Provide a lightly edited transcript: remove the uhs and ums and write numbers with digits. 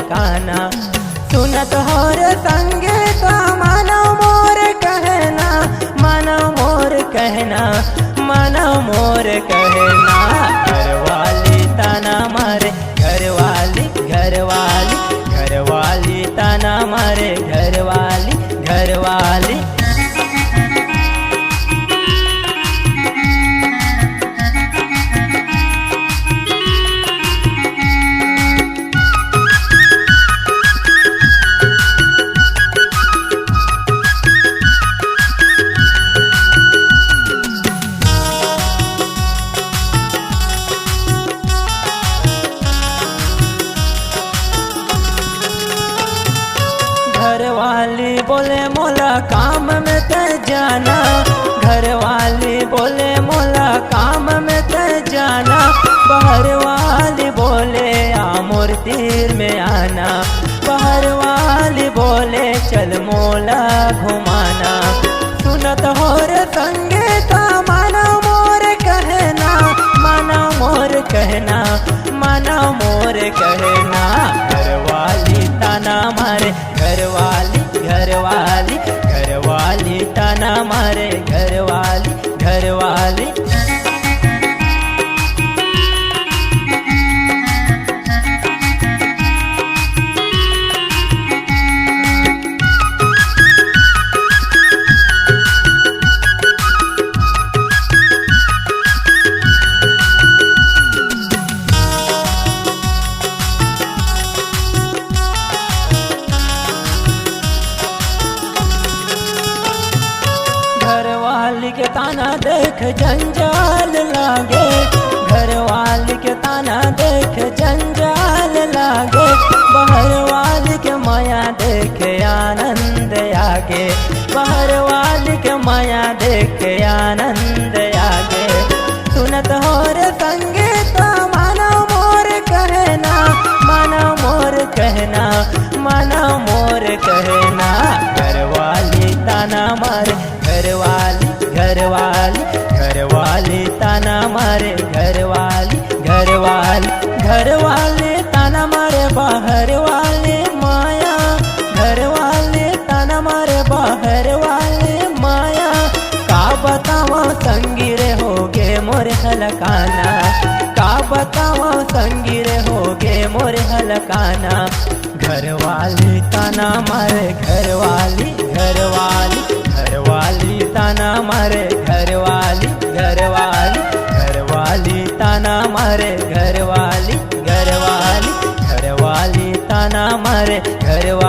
हलकाना। सुनत हो रे संगे तो मानो मोर कहना, मानो मोर कहना, मानो मोर कहना। घरवाली ताना मारे घरवाली, घरवाली, घरवाली ताना मारे घरवाली, घरवाली। घरवाली बोले मोला काम में ते जाना, घरवाली बोले मोला काम में ते जाना। बहरवाली बोले आमोर तीर में आना, बहरवाली बोले चल मोला घुमाना। सुनत हो रे संगे तो मानो मोर कहना, मानो मोर कहना, मानो मोर कहना। घरवाली ताना मारे घरवाली, घरवाली, घरवाली ताना मारे घरवाली, घरवाली। घरवाली के ताना देख जंजाल लागे, घरवाली के ताना देख जंजाल लागे। बहरवाली के माया देख आनंद आगे, बहरवाली के माया देख आनंद आगे। सुनत हो रे संगे तो मानो मोर कहना, मानो मोर कहना, मानो मोर कहना। घरवाली ताना मारे घरवाली, घरवाली, घरवाली ताना मारे घरवाली, घरवाली, घरवाली ताना मारे बहरवाली माया, घरवाली ताना मारे बहरवाली माया। का बतावा संगी रे होगे मोर हलकाना, का बतावा संगी रे होगे मोर हलकाना। घरवाली ताना मारे घरवाली, घरवाली, घरवाली ताना मारे घरवाली, घरवाली, घरवाली ताना मारे घरवाली, घरवाली, घरवाली ताना मारे घरवाली।